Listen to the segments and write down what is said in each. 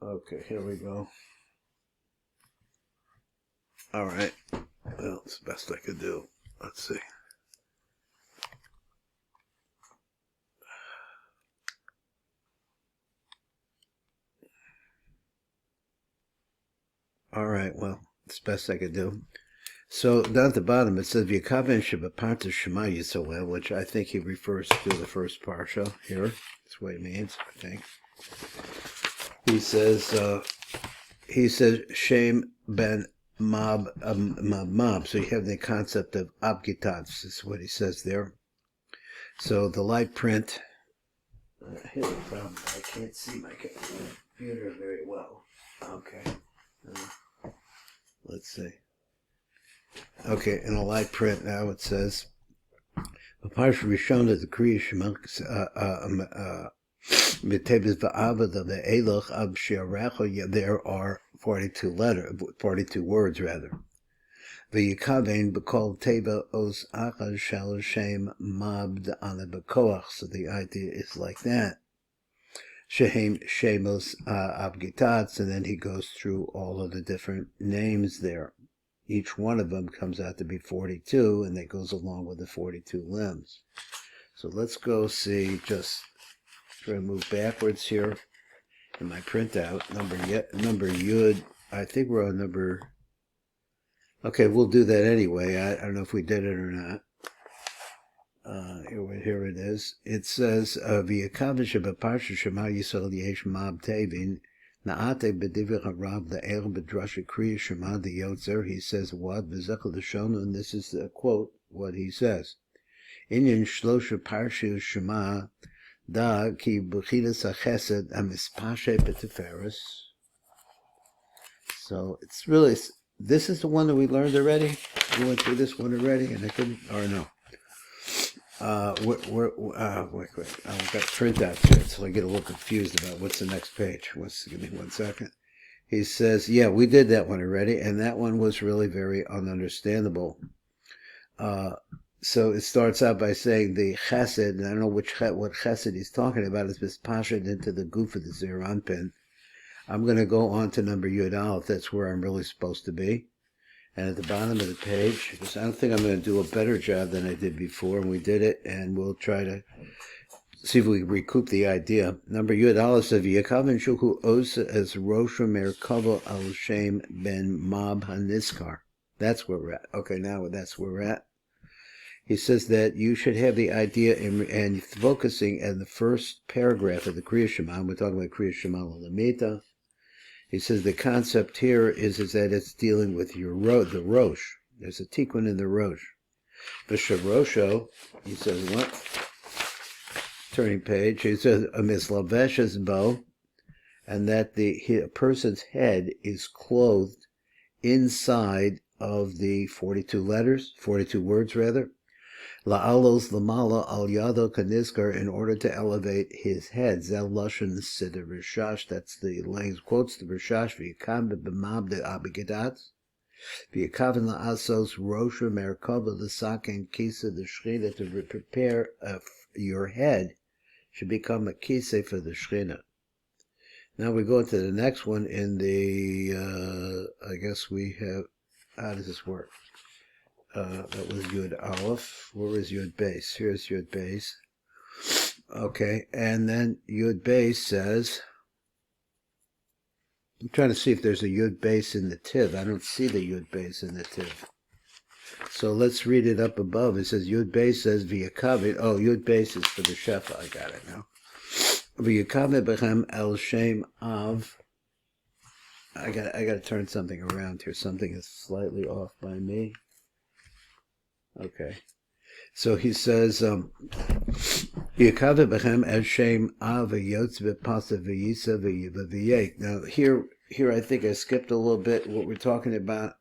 Okay, here we go. All right. Well, it's the best I could do. Let's see. All right, well, it's the best I could do. So down at the bottom it says V'yakaven shebeparta Shema Yisrael, which I think he refers to the first parsha here. That's what he means, I think. He says Shem ben Mab. So you have the concept of Abgitats, is what he says there. So the light print. Here's the problem. I can't see my computer very well. Okay. Let's see. Okay, in a light print now it says, Parsha Rishon of the Kriya Shema V'Tevis V'Avada V'Eloch Ab She'arecha. There are 42 words rather. V'Yikaven B'Kol Teva Os Achad Shel Shem Mabd Ana Bkoach. So the idea is like that. Shehem Shemos Abgitats, and then he goes through all of the different names there. Each one of them comes out to be 42, and that goes along with the 42 limbs. So let's go see, just try to move backwards here in my printout. Number Yud, I think we're on number, okay, we'll do that anyway. I don't know if we did it or not. Here it is. It says, V'yakav shebeparsha Shema Yisrael yesh mab tevin, na'ate b'divrei harav le'er b'DRUSHOT kriya Shema d'yotzer. He says what? V'zechel l'shonu, and this is the quote, what he says. Inyan shlosha parsha Shema da ki b'chidas ha'chesed ha'mispashe b'tiferes. So it's really, this is the one that we learned already? We went through this one already, and I couldn't, or no? Wait, I've got printouts here, so I get a little confused about what's the next page. Give me 1 second. He says, yeah, we did that one already, and that one was really very ununderstandable. So it starts out by saying the chesed, and I don't know what chesed he's talking about, is mispashed into the goof of the Zeranpin. I'm going to go on to number Yud Aleph. That's where I'm really supposed to be. And at the bottom of the page, because I don't think I'm going to do a better job than I did before, and we did it, and we'll try to see if we can recoup the idea. Number Yud Aleph says, V'yakaven shuku osa as Rosh Merkava al Shem ben Mab Haniskar. That's where we're at. Okay, now that's where we're at. He says that you should have the idea and focusing on the first paragraph of the Kriya Shema. We're talking about Kriya Shema L'Lamita. He says the concept here is that it's dealing with the Rosh. There's a tikkun in the Rosh. V'sharosho, he says what? Turning page, he says a mislaveshes bo, and that a person's head is clothed inside of the 42 words rather. La'alos lamala al yado kaniskar, in order to elevate his head. Zel lashon siddur rishash. That's the language quotes the rishash. V'yakam b'mab de abigadat. V'yakaven la'asos rosha merkava l'saken kisa the shchina, to prepare your head should become a kisa for the shchina. Now we go to the next one in the. I guess we have. How does this work? That was Yud Aleph. Where is Yud Beis? Here's Yud Beis. Okay, and then Yud Beis says, I'm trying to see if there's a Yud Beis in the TIV. I don't see the Yud Beis in the TIV. So let's read it up above. It says, Yud Beis says, V'yakavet. Oh, Yud Beis is for the Shefa. I got it now. V'yakavet bechem el Shem av. I got to turn something around here. Something is slightly off by me. Okay, so he says, Yekave bechem es Shem av v'yotz v'pasa v'yisa v'yivaviyek. Now here I think I skipped a little bit what we're talking about,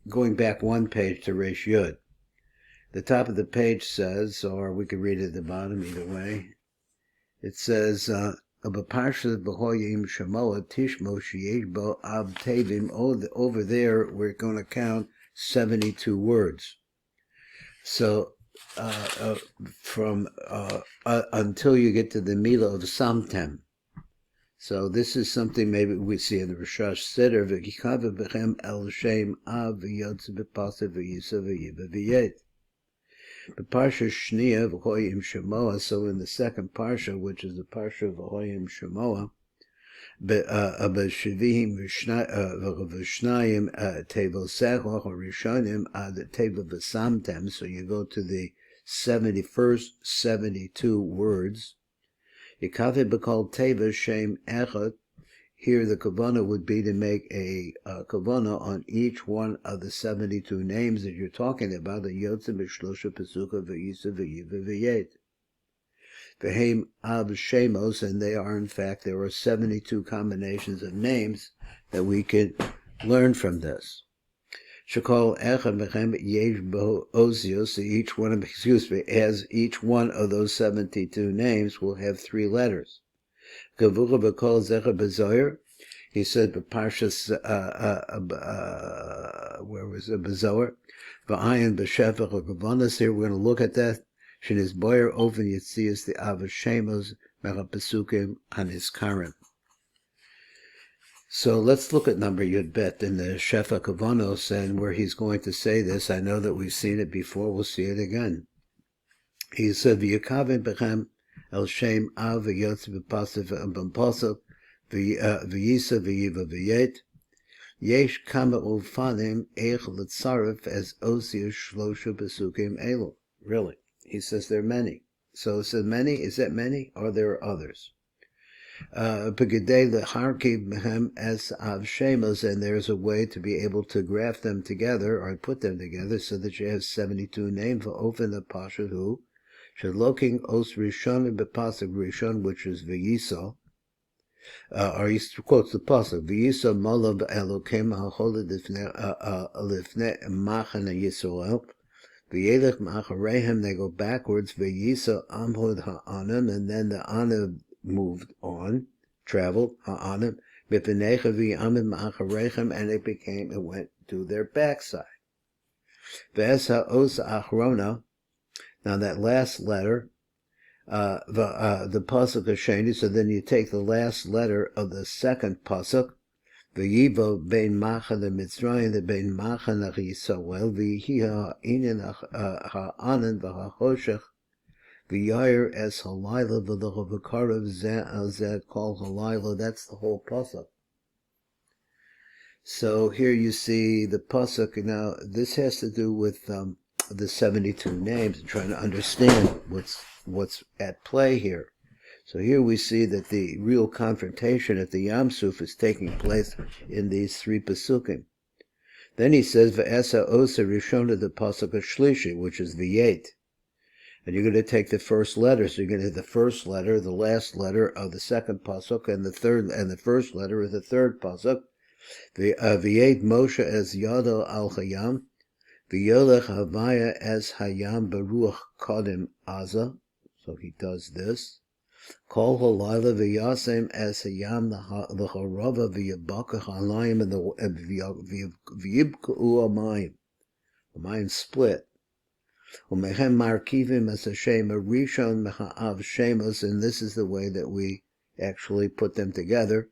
going back one page to Reish Yud. The top of the page says, or we could read it at the bottom either way, it says, B'parshat b'hoyim shamoa tishmo sheyesh bo ab tevim. Over there we're going to count 72 words. So from until you get to the Milah of Samtem. So this is something maybe we see in the Rosh Siddur. V'kikav b'chem el shem av v'yotz b'pasa v'yisa v'yiva v'yet. Parsha Shniya v'hoyim Shemoah. So in the second parsha, which is the parsha of v'hoyim Shemoah, b'shivihim v'shnayim tevosecho rishonim ad tevo v'samtem. So you go to the 71st 72 words. Yikave b'kol teva shem echad. Here the kavanah would be to make a kavanah on each one of the 72 names that you're talking about. The yotze b'shlosha pesuka v'yisa v'yiva v'yet. V'heim av shemos, and they are, in fact, there are 72 combinations of names that we can learn from this. Shekol echad v'chem yesh bo ozios, each one of, as each one of those 72 names will have 3 letters. Gavura b'kol zecher b'zoyer, he said b'parshas, where was it, b'zoyer, v'ayin b'shefach or gavanas. Here we're going to look at that. Shenis boyer oven yitzias the avashemos mechapesukim aniskarim. So let's look at number Yud Bet in the Shefa Kavanos, and where he's going to say this. I know that we've seen it before. We'll see it again. He said, "V'yakavim bechem el shem av v'yotz v'pasuk v'pasuk v'yisa v'yiva v'yet. Yesh kama ufanim eich l'tzaref as osius shlosha pesukim elu." Really, he says there are many. So it says many. Is that many, or there are others? Pegedei leharkiv mehem as av shemos, and there's a way to be able to graph them together or put them together so that you have 72 names for ofen the pasha who. Shaloking os rishon b'pasuk rishon, which is v'yiso, or he quotes the pasuk v'yiso malav elokim ha'choled lifnei machana Yisrael v'yelech ma'achareihem. They go backwards. V'yiso amhod ha'anim, and then the anim moved on, traveled ha'anim b'pneicha v'yamim ma'achareihem, and it went to their backside. V'es ha'os achrona. Now that last letter, the pasuk hasheni. So then you take the last letter of the second pasuk, v'yivo bein machan Mitzrayim the bein machan Yisrael v'yihi ha'inyan ha'anan v'ha'choshech v'yair es halayla v'l'chavakarav zeh kol halayla. That's the whole pasuk. So here you see the pasuk. Now this has to do with the 72 names and trying to understand what's at play here. So here we see that the real confrontation at the Yam Suf is taking place in these 3 pasukim. Then he says v'esa osa rishona the pasuk shlishi, which is v'yet, and you're going to take the first letter. So you're going to have the first letter, the last letter of the second pasuk, and the first letter of the third pasuk. V'yet Moshe as yado al chayam. V'yolech havaya as hayam beruach kodim aza. So he does this. Kol halayla v'yasem as hayam l'charava v'yabakach halayim and v'yibka'u amayim. The mayim split. U'mechem markivim as Hashem rishon mecha'av shemos, and this is the way that we actually put them together.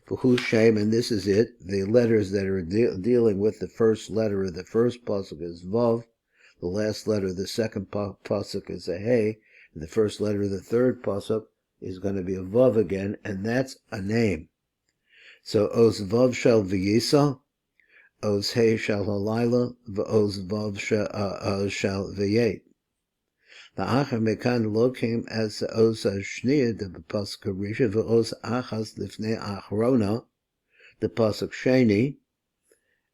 V'hu shem, and this is it. The letters that are dealing with the first letter of the first pasuk is vav. The last letter of the second pasuk is a hey. And the first letter of the third pasuk is going to be a vav again, and that's a name. So os vav shel v'yisa, os hey shel halayla, v'os vav shel v'yet. The achar mekan lokim as the os shniya the pasuk risha v'os achas lifnei achrona the pasuk sheni.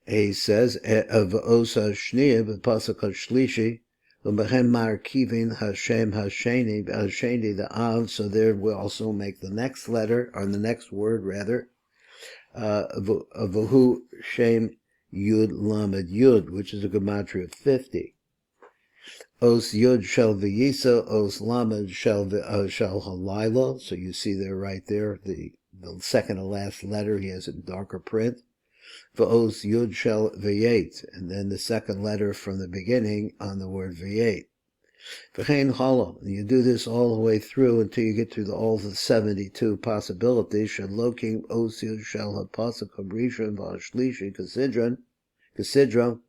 He says v'os shniya the pasuk shlishi u'mechem markivin Hashem hasheni the av. So there we also make the next letter, or the next word rather, v'hu shem yud lamed yud, which is a gematria of 50. Os Yud shel v'yisa, os lamed shel halayla. So you see there right there, the second to last letter, he has it in darker print. V'os Yud shel v'yet, and then the second letter from the beginning on the word v'yet. V'chein chala. You do this all the way through until you get through all the 72 possibilities. Shalokim osil shel hapasuk habrishon v'hashlishi kasidron, v'shel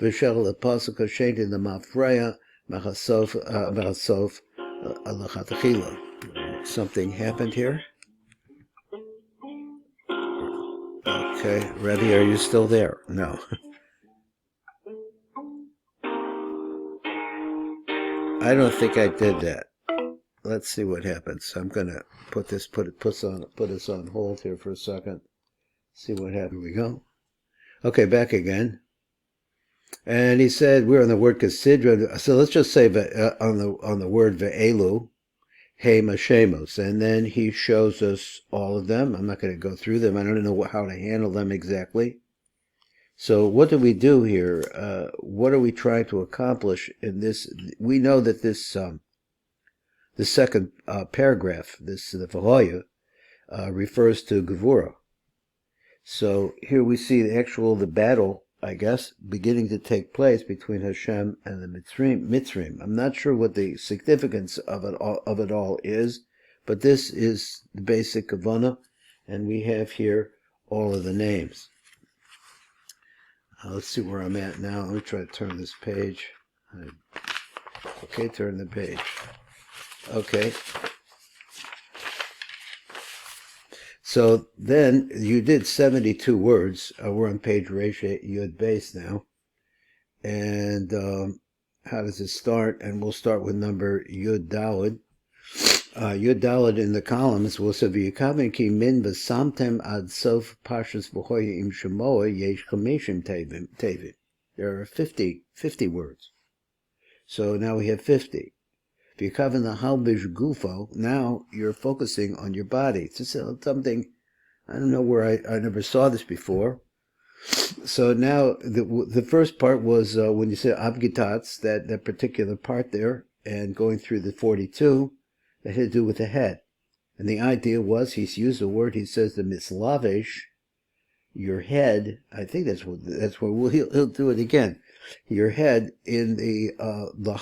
hapasuk hasheni the mafreya mechasof alachatachila. Something happened here. Okay, Rebbe, are you still there? No. I don't think I did that. Let's see what happens. I'm gonna put us on hold here for a second. See what happens. Here we go. Okay, back again. And he said we're on the word kasidra. So let's just say on the word ve'elu, hey mashemos, and then he shows us all of them. I'm not going to go through them. I don't know how to handle them exactly. So what do we do here? What are we trying to accomplish in this? We know that this the second paragraph, the Vahoya, refers to Gevura. So here we see the battle, I guess, beginning to take place between Hashem and the Mitzrim. I'm not sure what the significance of it all is, but this is the basic Kavanah, and we have here all of the names. Let's see where I'm at now. Let me try to turn this page. Okay, turn the page. Okay. So then you did 72 words. We're on page Reisha Yud Beis now. And how does it start? And we'll start with number Yud Daled. Yud Daled in the columns will say V'yikaven ki min v'samtem ad sof pashas v'hoya im shemoa yesh chamishim tevim. There are 50 words. So now we have 50. V'yikaven the halbish gufo. Now you're focusing on your body. It's just something, I don't know where I never saw this before. So now the first part was when you said abgitats, that particular part there, and going through the 42, that had to do with the head. And the idea was, he's used a word, he says the mislavish, your head, I think that's what he'll do it again. Your head in the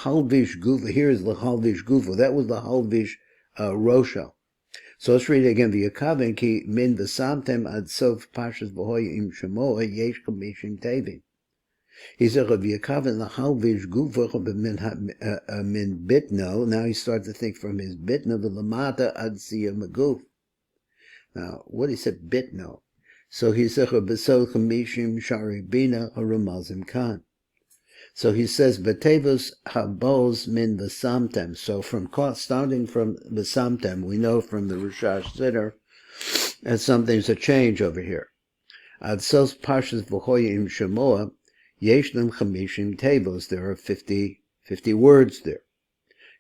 halvish gufa, here is the halvish gufa, that was the halvish rosha. So let's read it again. V'yakaven ki min v'samtem ad sof pashas v'hoya im shemoa yesh kamishim tevim. He said, V'yakaven l'halvish gufa min bitno. Now he starts to think from his bitno v'lamata ad siyam maguf. Now, what he said, bitno. So he said, B'sol kamishim shari bina haramazim kan. So he says, B'tevos habos min v'samtem. So starting from v'samtem, we know from the Rushash Siddur that something's a change over here. Ad sos pashas v'hoya im shemoa, yeshnam chamishim tevos. There are 50 words there.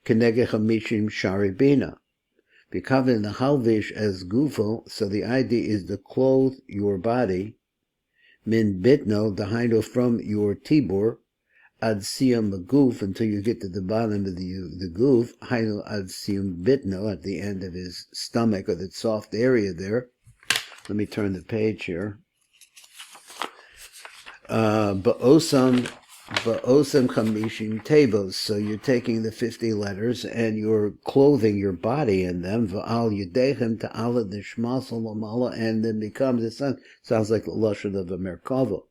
Kenege chamishim shari bina. B'kaven the halvish as gufo, so the idea is to clothe your body. Min bitno, the hindo from your tibor, ad siyam maguf, until you get to the bottom of the guf, hainu ad siyam bitno, at the end of his stomach, or that soft area there. Let me turn the page here. Ba'osam chamishim tevos. So you're taking the 50 letters and you're clothing your body in them. Va'al yudechem ta'ala nishmas olamala, and then becomes, it sounds like the lashon of a merkava.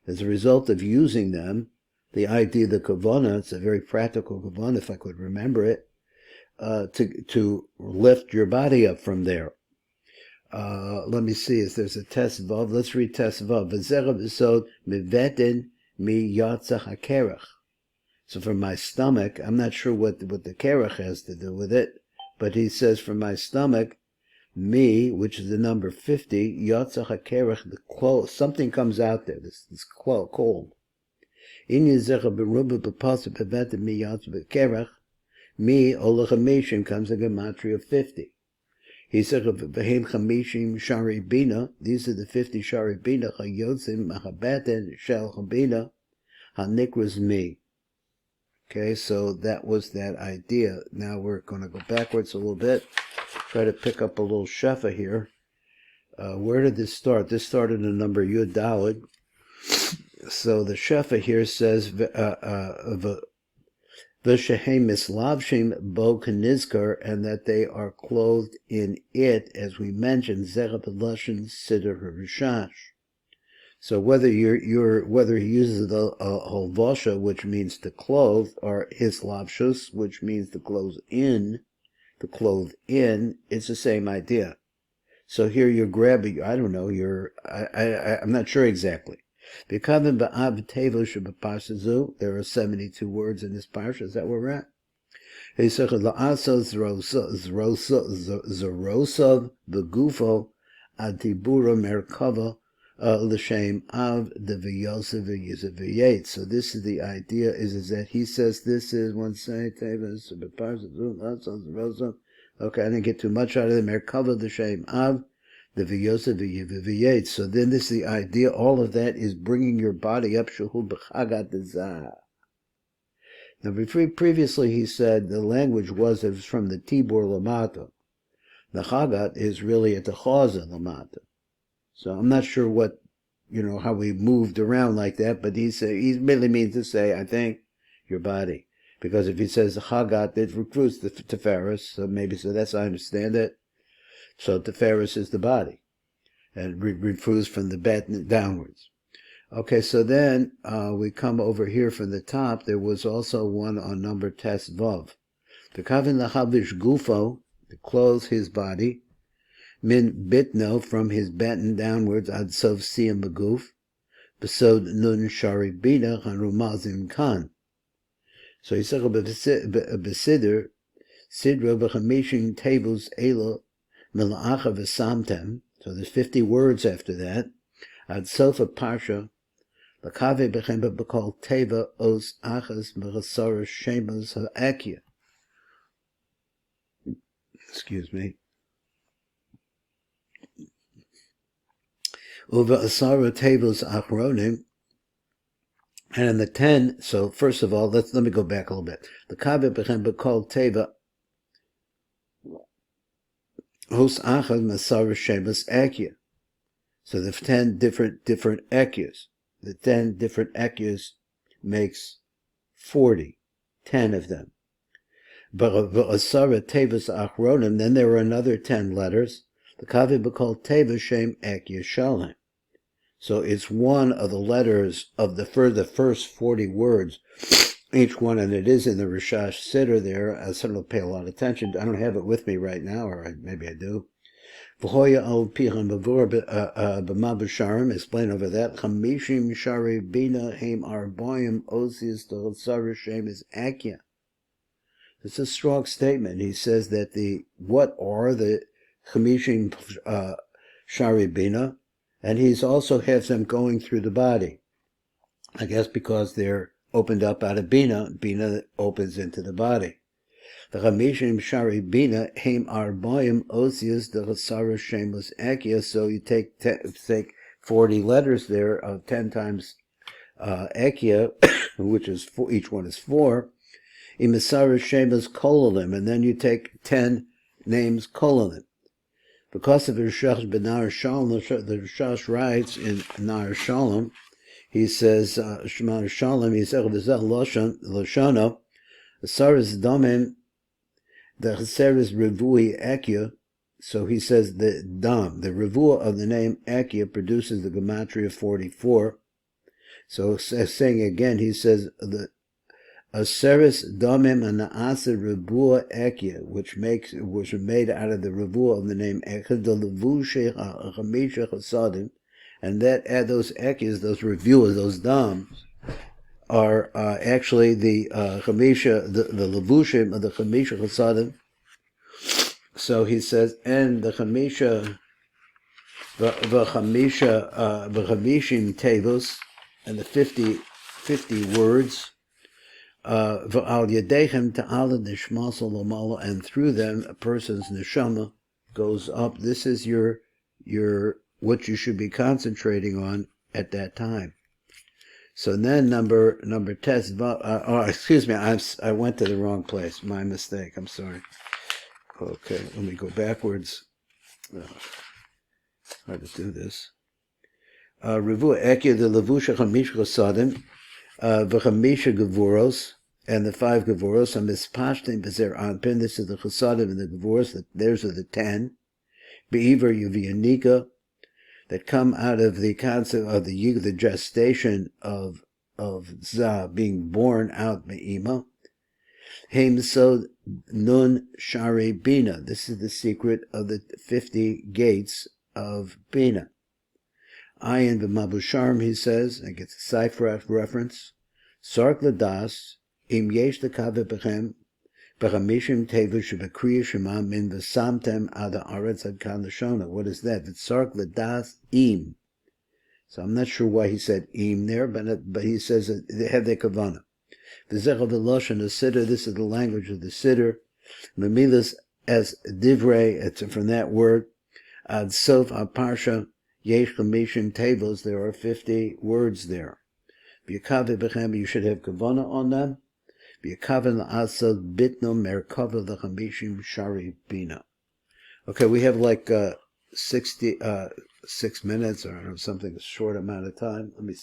As a result of using them, the idea of the kavanah, it's a very practical kavanah, if I could remember it, to lift your body up from there. Let me see if there's a test vav. Let's read test vav. V'zera v'sod mivetin mi yatzach hakerach. So from my stomach, I'm not sure what the kerach has to do with it, but he says from my stomach, me, which is the number 50, yatzach hakerach, the cold, something comes out there, this cold. In Yezecha beruba b'pasa bevetin mi yatzach hakerach, me olachamishim comes a gematria of 50. He said, "V'heim chamishim shari bina." These are the 50 shari bina. Chayotzim machabaten shel chabina hanikras me. Okay, so that was that idea. Now we're going to go backwards a little bit. Try to pick up a little shefa here. Where did this start? This started in number Yud Daled. So the shefa here says, V'shehem mislavshim bo kenizkar, and that they are clothed in it, as we mentioned, zera b'lashon siddur harishash. So whether whether he uses the holvosha, which means to clothe, or hislavshus, which means to clothe in, it's the same idea. So here you're grabbing, I don't know, I'm not sure exactly. There are 72 words in this parsha. Is that where we're at? Zerosav begufo adibura merkava l'shem av deviyosav v'yizaviyet. So this is the idea, is that he says this is one say tevas beparsa. Okay, I didn't get too much out of the merkava l'shem av. The viyosa v'yiviviyet. So then this is the idea. All of that is bringing your body up. Shehu b'chagat dezah. Now, previously he said the language was from the Tibur Lamata. The chagat is really at the chaza Lamata. So I'm not sure what, how we moved around like that, but he really means to say, I think, your body. Because if he says the chagat, it recruits the teferis, so that's how I understand it. So teferis is the body, and refers from the bat downwards. Okay, so then we come over here from the top. There was also one on number tes vav. The kavin lachavish gufo, to clothe his body, min bitno, from his batten downwards, ad sov siyam beguf, besod nun shari bina hanrumazim kan. So he said besider sidra b'chamishin tables elo. Mela'acha v'samtem, so there's 50 words after that. Ad sofa parsha, l'kave b'chem b'kol teva os achas b'chasara shemas ha'akia. Excuse me. Uva asara tevos achronim, and in the 10, so first of all, let me go back a little bit. L'kave b'chem b'kol teva Hos achad masara shemas akia. So the 10 different akias. The 10 different akias makes 40. 10 of them. But asara tevas achronim, then there were another 10 letters. The kavi b'kol teva shem akia shalem. So it's one of the letters of the first 40 words. Each one, and it is in the Rishash Siddur there. I certainly pay a lot of attention. I don't have it with me right now, or maybe I do. V'hoya al pihan b'vur b'mabasharim, explain over that. Chamishim shari bina heim arboyim osius d'chasara shem is akya. It's a strong statement. He says that what are the chamishim shari bina, and he's also has them going through the body. I guess because they're opened up out of Bina opens into the body. The Chamishim Shari Bina Heim Arboim Osius the Chasara Shemus Akia. So you take 40 letters there of 10 times Akia, which is each one is 4. Imasara Shemus Kololim, and then you take 10 names Kololim. Because of the Rishash Benar Shalom, the Rishash writes in Nar Shalom. He says, Shemah Shalom, he says, Loshana, Saris Domim, the Cheseris Revui Akia. So he says the Dam, the Revua of the name Akia produces the Gematria 44. So saying again, he says, the Aseris Domim and Naasa Revua Akia, which was made out of the Revua of the name Akia, the Levushe Chamisha Chasadim. And that those ekis, those reviewers, those dams, are actually the chamisha, the levushim of the chamisha chasadim. So he says, and the chamisha, v'chamishim tevos, and the 50 words, v'al yadechem ta'ala nishmas olamala, and through them a person's neshama goes up. This is your what you should be concentrating on at that time. So then number test. Excuse me, I went to the wrong place. My mistake. I'm sorry. Okay, let me go backwards. Hard to do this. Revu Ekia the Levusha Chamisha Chasadim, V'Chamisha Gevuros, and the 5 Gevuros, Mispashtim Bezer Anpin, this is the Chesadim and the Gevuros, theirs are the 10. Be'ivor Yuvianika, that come out of the concept of the gestation of Zah being born out Me'ima. Heim Sod Nun Shari Bina. This is the secret of the 50 gates of Bina. Ayin v'Mabusharm, he says, and gets a cipher reference. Sark Ladas, Im Yesh Lekave Bechem, Bechamishim Tevu Shebekriya Shema Min V'Samtem Ada Aretz Ad Kan Lashona. What is that? It's Sark Ladas Im. So I'm not sure why he said Im there, but he says they have their Kavanah. V'Zech of the Lashon, the Siddur, this is the language of the Siddur. Memilas as Divrei, it's from that word. Ad Sof HaParsha, Yesh Chamishim Tevos, there are 50 words there. V'Yakave Bechem, you should have Kavanah on them. V'Yakaven La'asad Bitno Merkava L'Chamishim Shari Bina. Okay, we have like 6 minutes or something, a short amount of time. Let me